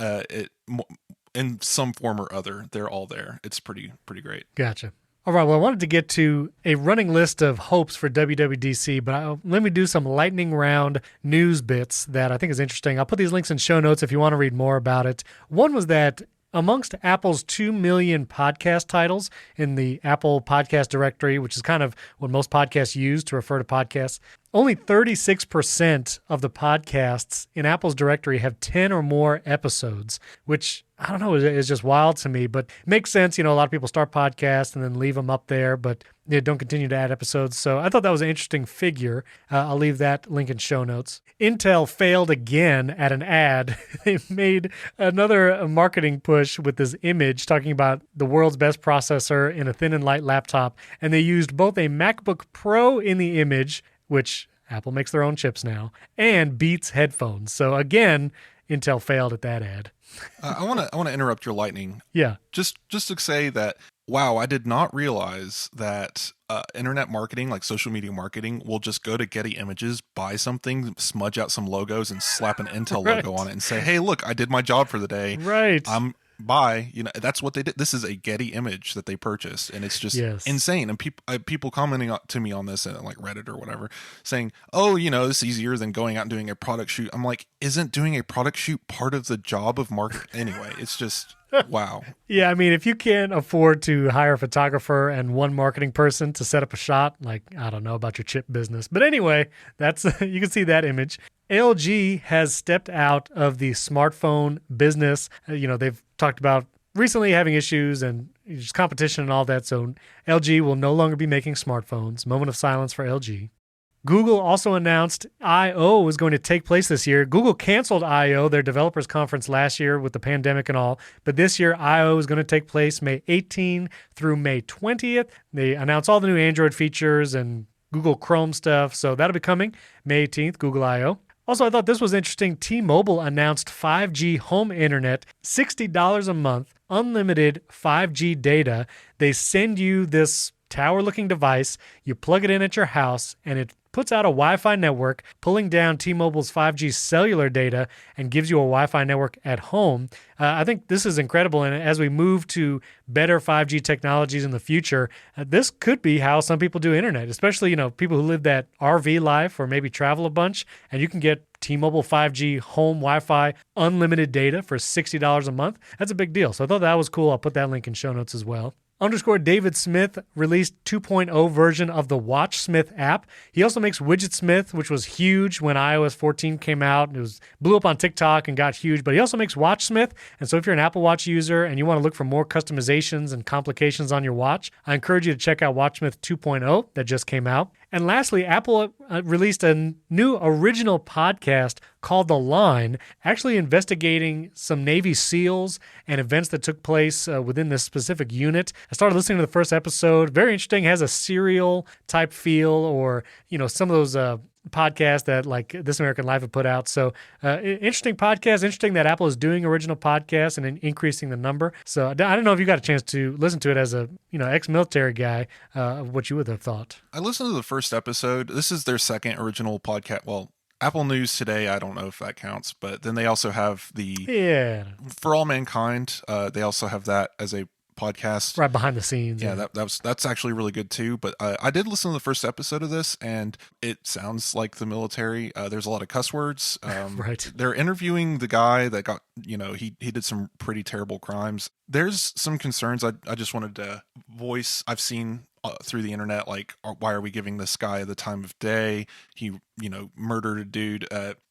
Speaker 2: In some form or other, they're all there. It's pretty great.
Speaker 1: Gotcha. All right, well, I wanted to get to a running list of hopes for WWDC, but let me do some lightning round news bits that I think is interesting. I'll put these links in show notes if you want to read more about it. One was that amongst Apple's 2 million podcast titles in the Apple podcast directory, which is kind of what most podcasts use to refer to podcasts, only 36% of the podcasts in Apple's directory have 10 or more episodes, which I don't know, is just wild to me, but makes sense. A lot of people start podcasts and then leave them up there, but they don't continue to add episodes. So I thought that was an interesting figure. I'll leave that link in show notes. Intel failed again at an ad. They made another marketing push with this image talking about the world's best processor in a thin and light laptop, and they used both a MacBook Pro in the image, which Apple makes their own chips now, and Beats headphones. So again, Intel failed at that ad.
Speaker 2: I want to interrupt your lightning.
Speaker 1: Yeah.
Speaker 2: Just to say that, wow, I did not realize that internet marketing, like social media marketing, will just go to Getty Images, buy something, smudge out some logos, and slap an Intel logo on it and say, hey, look, I did my job for the day.
Speaker 1: Right.
Speaker 2: Bye. That's what they did. This is a Getty image that they purchased, and it's just insane. And people commenting to me on this in like Reddit or whatever, saying, "Oh, this is easier than going out and doing a product shoot." I'm like, isn't doing a product shoot part of the job of marketing? Anyway, it's just wow.
Speaker 1: Yeah, I mean, if you can't afford to hire a photographer and one marketing person to set up a shot, like, I don't know about your chip business. But anyway, that's you can see that image. LG has stepped out of the smartphone business. They've talked about recently having issues and just competition and all that. So LG will no longer be making smartphones. Moment of silence for LG. Google also announced I/O is going to take place this year. Google canceled I/O, their developers conference last year with the pandemic and all. But this year, I/O is going to take place May 18 through May 20th. They announced all the new Android features and Google Chrome stuff. So that'll be coming May 18th, Google I/O. Also, I thought this was interesting. T-Mobile announced 5G home internet, $60 a month, unlimited 5G data. They send you this tower-looking device. You plug it in at your house, and it puts out a Wi-Fi network, pulling down T-Mobile's 5G cellular data and gives you a Wi-Fi network at home. I think this is incredible, and as we move to better 5G technologies in the future, this could be how some people do internet, especially people who live that RV life or maybe travel a bunch, and you can get T-Mobile 5G home Wi-Fi unlimited data for $60 a month. That's a big deal. So I thought that was cool. I'll put that link in show notes as well. David Smith released 2.0 version of the WatchSmith app. He also makes WidgetSmith, which was huge when iOS 14 came out. It blew up on TikTok and got huge, but he also makes WatchSmith. And so if you're an Apple Watch user and you want to look for more customizations and complications on your watch, I encourage you to check out WatchSmith 2.0 that just came out. And lastly, Apple released a new original podcast called The Line, actually investigating some Navy SEALs and events that took place within this specific unit. I started listening to the first episode. Very interesting. Has a serial type feel, or some of those podcasts that like This American Life have put out. So interesting podcast. Interesting that Apple is doing original podcasts and increasing the number. So I don't know if you got a chance to listen to it as a ex-military guy, what you would have thought.
Speaker 2: I listened to the first episode. This is their second original podcast. Well, Apple News Today, I don't know if that counts, but then they also have For All Mankind. They also have that as a podcast
Speaker 1: right behind the scenes.
Speaker 2: Yeah, that's actually really good too. But I did listen to the first episode of this, and it sounds like the military. There's a lot of cuss words.
Speaker 1: Right.
Speaker 2: They're interviewing the guy that got he did some pretty terrible crimes. There's some concerns I just wanted to voice. I've seen through the internet, like, why are we giving this guy the time of day? He murdered a dude.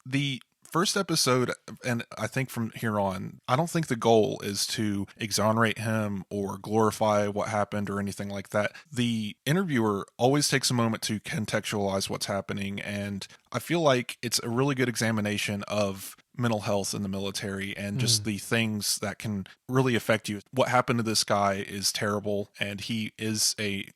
Speaker 2: The first episode, and I think from here on, I don't think the goal is to exonerate him or glorify what happened or anything like that. The interviewer always takes a moment to contextualize what's happening, and I feel like it's a really good examination of mental health in the military and just the things that can really affect you. What happened to this guy is terrible, and he is a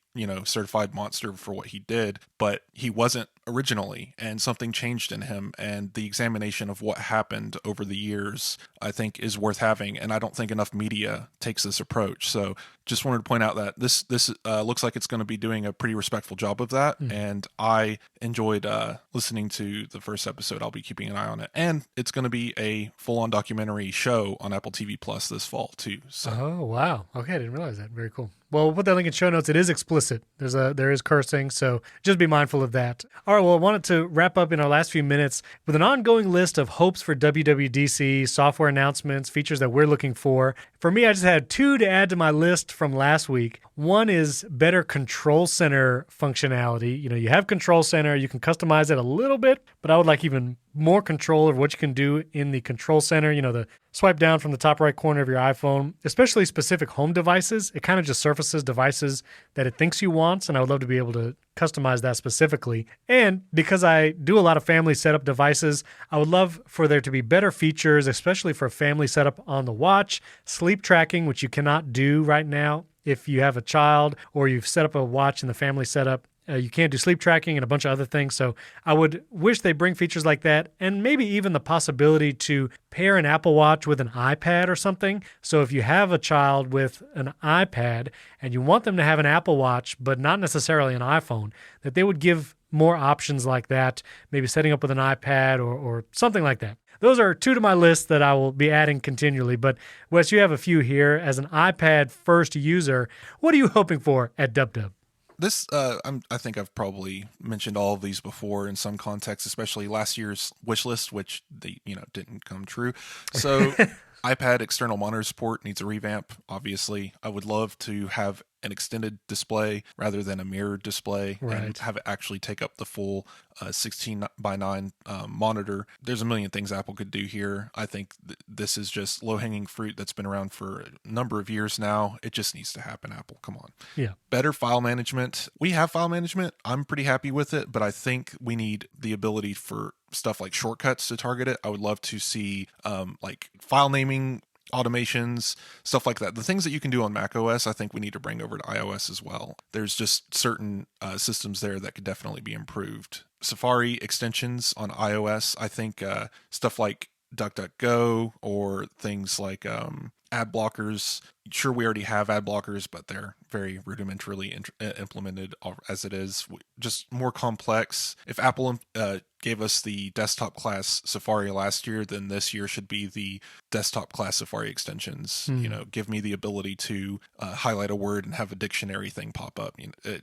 Speaker 2: certified monster for what he did, but he wasn't originally, and something changed in him. And the examination of what happened over the years, I think, is worth having, and I don't think enough media takes this approach. So just wanted to point out that this looks like it's going to be doing a pretty respectful job of that, and I enjoyed listening to the first episode. I'll be keeping an eye on it, and it's going to be a full-on documentary show on Apple TV Plus this fall too. So.
Speaker 1: Oh wow, okay, I didn't realize that. Very cool. Well, we'll put that link in show notes. It is explicit. There is cursing, so just be mindful of that. All right, well, I wanted to wrap up in our last few minutes with an ongoing list of hopes for WWDC, software announcements, features that we're looking for. For me, I just had 2 to add to my list from last week. One is better Control Center functionality. You have Control Center. You can customize it a little bit, but I would like even more control of what you can do in the Control Center. The swipe down from the top right corner of your iPhone, especially specific home devices. It kind of just surfaces devices that it thinks you want, and I would love to be able to customize that specifically. And because I do a lot of family setup devices, I would love for there to be better features, especially for family setup on the watch, sleep tracking, which you cannot do right now. If you have a child or you've set up a watch in the family setup, you can't do sleep tracking and a bunch of other things. So I would wish they bring features like that, and maybe even the possibility to pair an Apple Watch with an iPad or something. So if you have a child with an iPad and you want them to have an Apple Watch, but not necessarily an iPhone, that they would give more options like that, maybe setting up with an iPad or something like that. Those are 2 to my list that I will be adding continually. But Wes, you have a few here. As an iPad first user, what are you hoping for at DubDub?
Speaker 2: This, I think I've probably mentioned all of these before in some context, especially last year's wish list, which didn't come true. So iPad external monitor support needs a revamp. Obviously, I would love to have an extended display rather than a mirrored display, and have it actually take up the full 16:9 monitor. There's a million things Apple could do here. I think this is just low-hanging fruit that's been around for a number of years now. It just needs to happen, Apple. Come on.
Speaker 1: Yeah.
Speaker 2: Better file management. We have file management. I'm pretty happy with it, but I think we need the ability for stuff like shortcuts to target it. I would love to see like file naming automations, stuff like that. The things that you can do on Mac OS, I think we need to bring over to iOS as well. There's just certain systems there that could definitely be improved. Safari extensions on iOS, I think stuff like DuckDuckGo or things like ad blockers. Sure, we already have ad blockers, but they're very rudimentarily implemented as it is. Just more complex. If Apple gave us the desktop class Safari last year, then this year should be the desktop class Safari extensions. Give me the ability to highlight a word and have a dictionary thing pop up.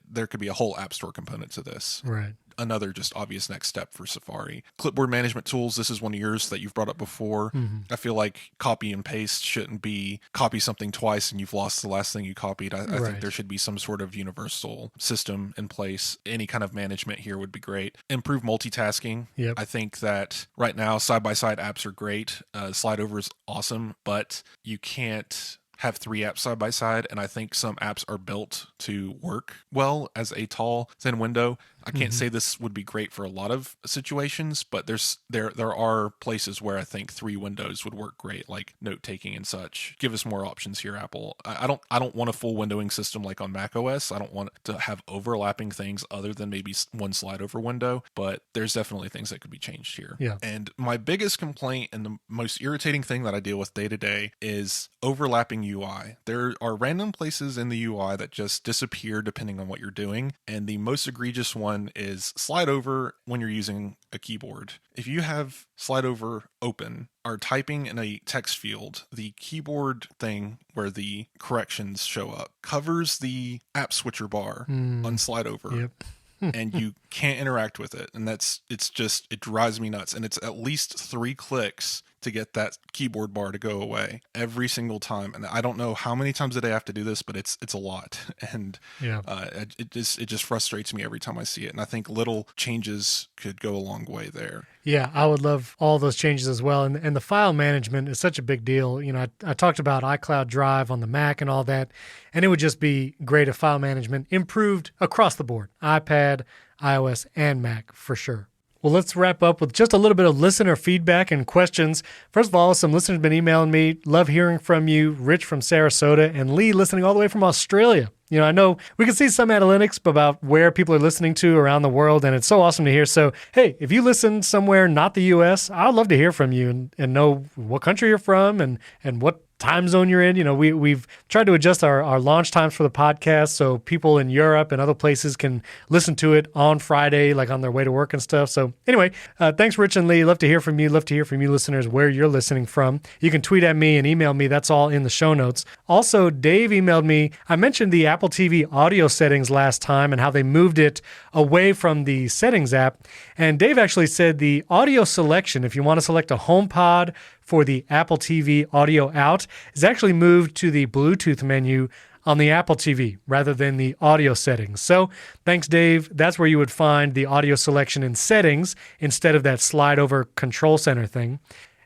Speaker 2: There could be a whole App Store component to this.
Speaker 1: Right.
Speaker 2: Another just obvious next step for Safari. Clipboard management tools, this is one of yours that you've brought up before. I feel like copy and paste shouldn't be copy something twice and you've lost the last thing you copied. I think there should be some sort of universal system in place. Any kind of management here would be great. Improve multitasking.
Speaker 1: Yep.
Speaker 2: I think that right now side-by-side apps are great. Slide over is awesome, but you can't have 3 apps side by side, and I think some apps are built to work well as a tall, thin window. I can't say this would be great for a lot of situations, but there are places where I think 3 windows would work great, like note taking and such. Give us more options here, Apple. I don't want a full windowing system like on Mac OS. I don't want to have overlapping things other than maybe one slide over window, but there's definitely things that could be changed here.
Speaker 1: Yeah.
Speaker 2: And my biggest complaint and the most irritating thing that I deal with day to day is overlapping UI. There are random places in the UI that just disappear depending on what you're doing, and the most egregious one is slide over when you're using a keyboard. If you have slide over open, are typing in a text field, the keyboard thing where the corrections show up covers the app switcher bar on slide over.
Speaker 1: Yep.
Speaker 2: And you can't interact with it. And it drives me nuts. And it's at least 3 clicks to get that keyboard bar to go away every single time. And I don't know how many times a day I have to do this, but it's a lot. And it just frustrates me every time I see it. And I think little changes could go a long way there.
Speaker 1: Yeah, I would love all those changes as well. And the file management is such a big deal. I talked about iCloud Drive on the Mac and all that, and it would just be great if file management improved across the board, iPad, iOS, and Mac for sure. Well, let's wrap up with just a little bit of listener feedback and questions. First of all, some listeners have been emailing me. Love hearing from you. Rich from Sarasota and Lee listening all the way from Australia. I know we can see some analytics about where people are listening to around the world, and it's so awesome to hear. So, hey, if you listen somewhere not the U.S., I'd love to hear from you and know what country you're from and what time zone you're in. We've tried to adjust our launch times for the podcast so people in Europe and other places can listen to it on Friday, like on their way to work and stuff. So anyway, thanks, Rich and Lee. Love to hear from you. Love to hear from you listeners where you're listening from. You can tweet at me and email me. That's all in the show notes. Also, Dave emailed me. I mentioned the Apple TV audio settings last time and how they moved it away from the settings app. And Dave actually said the audio selection, if you want to select a HomePod for the Apple TV audio out, is actually moved to the Bluetooth menu on the Apple TV rather than the audio settings. So thanks, Dave. That's where you would find the audio selection in settings instead of that slide over control center thing.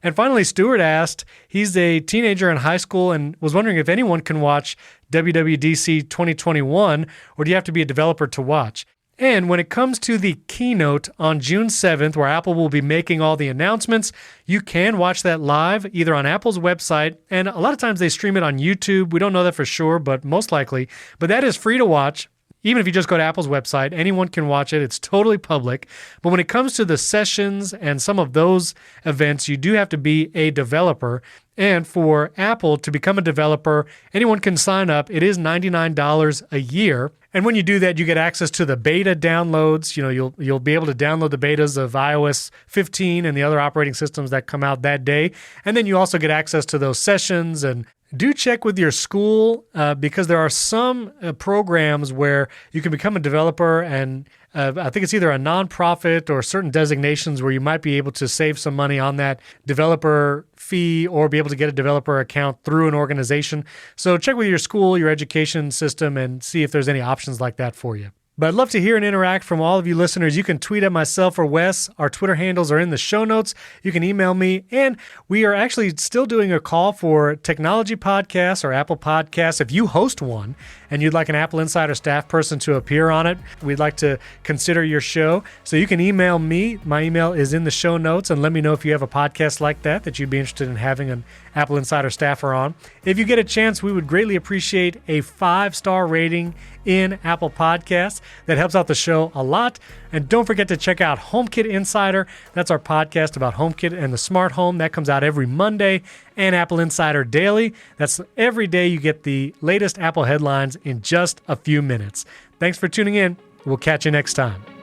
Speaker 1: And finally, Stuart asked, he's a teenager in high school and was wondering if anyone can watch WWDC 2021, or do you have to be a developer to watch? And when it comes to the keynote on June 7th, where Apple will be making all the announcements, you can watch that live either on Apple's website, and a lot of times they stream it on YouTube. We don't know that for sure, but most likely. But that is free to watch. Even if you just go to Apple's website, anyone can watch it. It's totally public. But when it comes to the sessions and some of those events, you do have to be a developer. And for Apple to become a developer, anyone can sign up. It is $99 a year. And when you do that, you get access to the beta downloads. You'll be able to download the betas of iOS 15 and the other operating systems that come out that day. And then you also get access to those sessions. And do check with your school because there are some programs where you can become a developer, and I think it's either a nonprofit or certain designations where you might be able to save some money on that developer fee or be able to get a developer account through an organization. So check with your school, your education system, and see if there's any options like that for you. But I'd love to hear and interact from all of you listeners. You can tweet at myself or Wes. Our Twitter handles are in the show notes. You can email me. And we are actually still doing a call for technology podcasts or Apple podcasts. If you host one and you'd like an Apple Insider staff person to appear on it, we'd like to consider your show. So you can email me. My email is in the show notes, and let me know if you have a podcast like that you'd be interested in having an Apple Insider staffer on. If you get a chance, we would greatly appreciate a 5-star rating in Apple Podcasts. That helps out the show a lot. And don't forget to check out HomeKit Insider. That's our podcast about HomeKit and the smart home. That comes out every Monday. And Apple Insider Daily. That's every day you get the latest Apple headlines in just a few minutes. Thanks for tuning in. We'll catch you next time.